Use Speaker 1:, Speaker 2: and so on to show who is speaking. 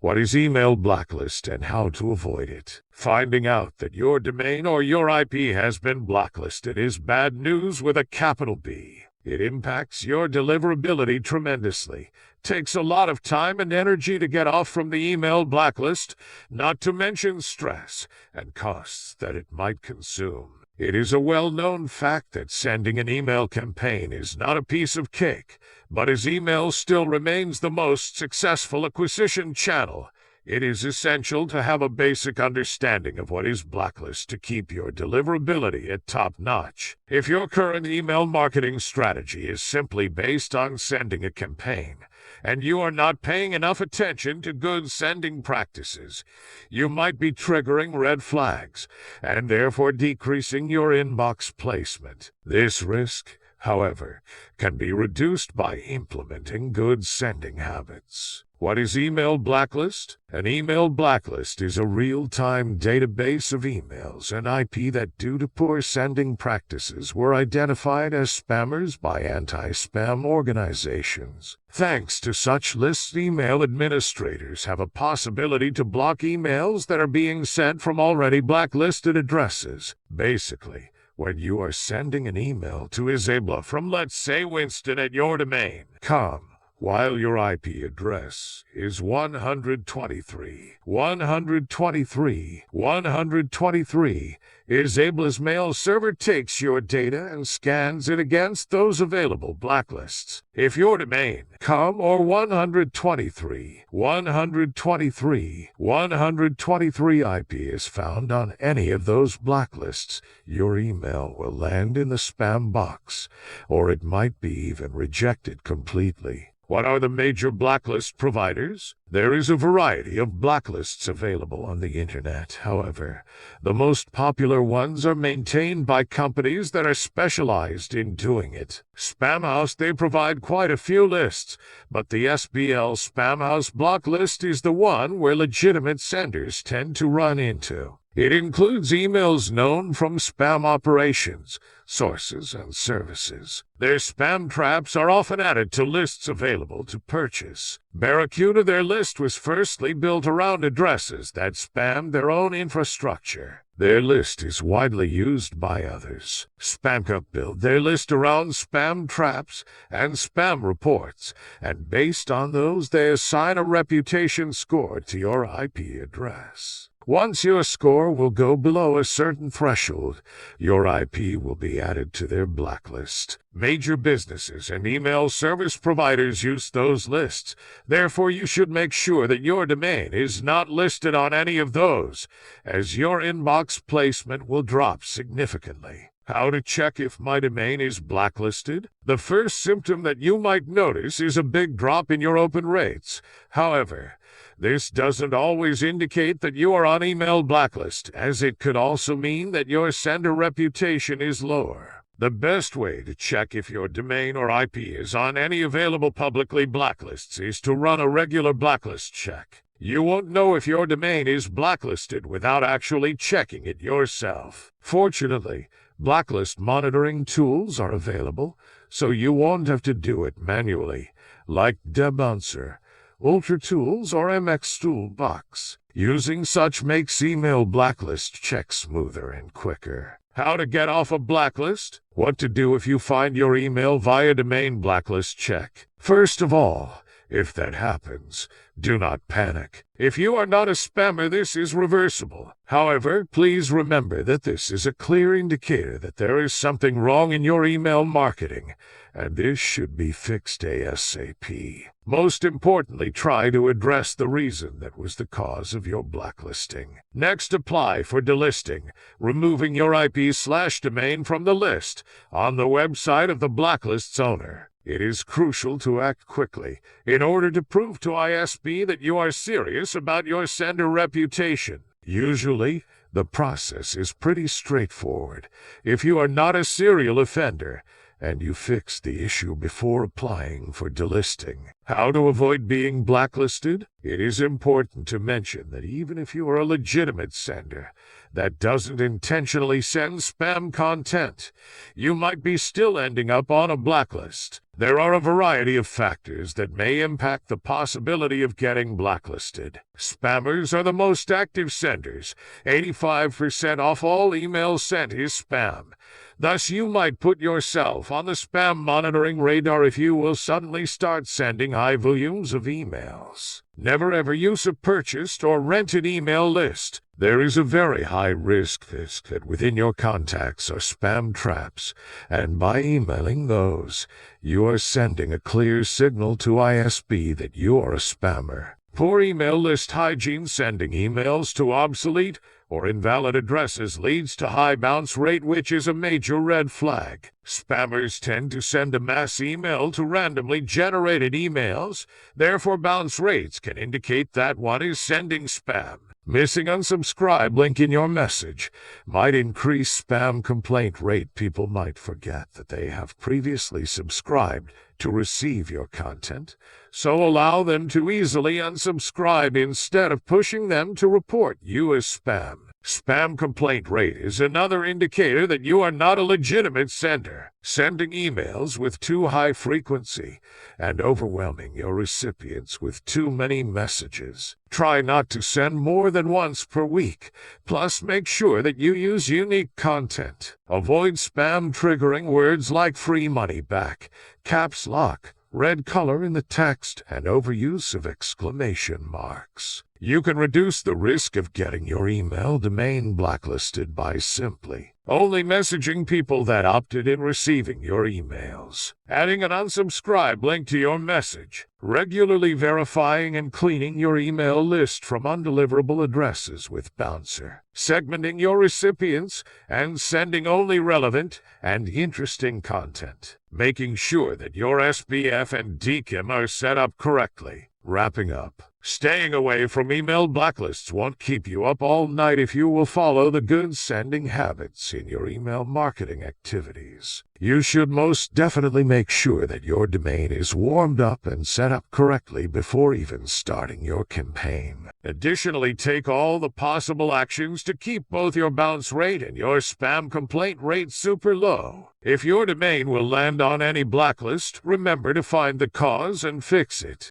Speaker 1: What is email blacklist and how to avoid it? Finding out that your domain or your IP has been blacklisted is bad news with a capital B. It impacts your deliverability tremendously. Takes a lot of time and energy to get off from the email blacklist, not to mention stress and costs that it might consume. It is a well-known fact that sending an email campaign is not a piece of cake, but as email still remains the most successful acquisition channel, it is essential to have a basic understanding of what is blacklist to keep your deliverability at top-notch. If your current email marketing strategy is simply based on sending a campaign, and you are not paying enough attention to good sending practices, you might be triggering red flags, and therefore decreasing your inbox placement. This risk, however, can be reduced by implementing good sending habits. What is email blacklist? An email blacklist is a real-time database of emails and IP that, due to poor sending practices, were identified as spammers by anti-spam organizations. Thanks to such lists, email administrators have a possibility to block emails that are being sent from already blacklisted addresses. Basically, when you are sending an email to Isabella from, let's say, Winston at your domain.com, while your IP address is 123, Isabella's mail server takes your data and scans it against those available blacklists. If your domain.com or 123 IP is found on any of those blacklists, your email will land in the spam box, or it might be even rejected completely. What are the major blacklist providers? There is a variety of blacklists available on the internet. However, the most popular ones are maintained by companies that are specialized in doing it. Spamhaus, they provide quite a few lists, but the SBL Spamhaus blacklist is the one where legitimate senders tend to run into. It includes emails known from spam operations, sources, and services. Their spam traps are often added to lists available to purchase. Barracuda, their list was firstly built around addresses that spam their own infrastructure. Their list is widely used by others. SpamCup build their list around spam traps and spam reports, and based on those they assign a reputation score to your IP address. Once your score will go below a certain threshold, your IP will be added to their blacklist. Major businesses and email service providers use those lists. Therefore, you should make sure that your domain is not listed on any of those, as your inbox placement will drop significantly. How to check if my domain is blacklisted? The first symptom that you might notice is a big drop in your open rates. However, this doesn't always indicate that you are on email blacklist, as it could also mean that your sender reputation is lower. The best way to check if your domain or IP is on any available publicly blacklists is to run a regular blacklist check. You won't know if your domain is blacklisted without actually checking it yourself. Fortunately, blacklist monitoring tools are available, so you won't have to do it manually, like Debouncer, UltraTools, or MX Toolbox. Using such makes email blacklist checks smoother and quicker. How to get off a blacklist? What to do if you find your email via domain blacklist check? First of all, if that happens, do not panic. If you are not a spammer, this is reversible. However, please remember that this is a clear indicator that there is something wrong in your email marketing, and this should be fixed ASAP. Most importantly, try to address the reason that was the cause of your blacklisting. Next, apply for delisting, removing your IP/domain from the list on the website of the blacklist's owner. It is crucial to act quickly in order to prove to ISB that you are serious about your sender reputation. Usually, the process is pretty straightforward if you are not a serial offender and you fix the issue before applying for delisting. How to avoid being blacklisted? It is important to mention that even if you are a legitimate sender that doesn't intentionally send spam content, you might be still ending up on a blacklist. There are a variety of factors that may impact the possibility of getting blacklisted. Spammers are the most active senders. 85% off all emails sent is spam. Thus, you might put yourself on the spam monitoring radar if you will suddenly start sending high volumes of emails. Never ever use a purchased or rented email list. There is a very high risk that within your contacts are spam traps, and by emailing those, you are sending a clear signal to ISP that you are a spammer. Poor email list hygiene. Sending emails to obsolete or invalid addresses leads to high bounce rate, which is a major red flag. Spammers tend to send a mass email to randomly generated emails, therefore bounce rates can indicate that one is sending spam. Missing unsubscribe link in your message might increase spam complaint rate. People might forget that they have previously subscribed to receive your content, so allow them to easily unsubscribe instead of pushing them to report you as spam. Spam complaint rate is another indicator that you are not a legitimate sender. Sending emails with too high frequency and overwhelming your recipients with too many messages. Try not to send more than once per week. Plus, make sure that you use unique content. Avoid spam triggering words like free money back, caps lock, red color in the text, and overuse of exclamation marks. You can reduce the risk of getting your email domain blacklisted by simply only messaging people that opted in receiving your emails, adding an unsubscribe link to your message, regularly verifying and cleaning your email list from undeliverable addresses with Bouncer, segmenting your recipients, and sending only relevant and interesting content, making sure that your SBF and DKIM are set up correctly. Wrapping up, staying away from email blacklists won't keep you up all night if you will follow the good sending habits in your email marketing activities. You should most definitely make sure that your domain is warmed up and set up correctly before even starting your campaign. Additionally, take all the possible actions to keep both your bounce rate and your spam complaint rate super low. If your domain will land on any blacklist, remember to find the cause and fix it.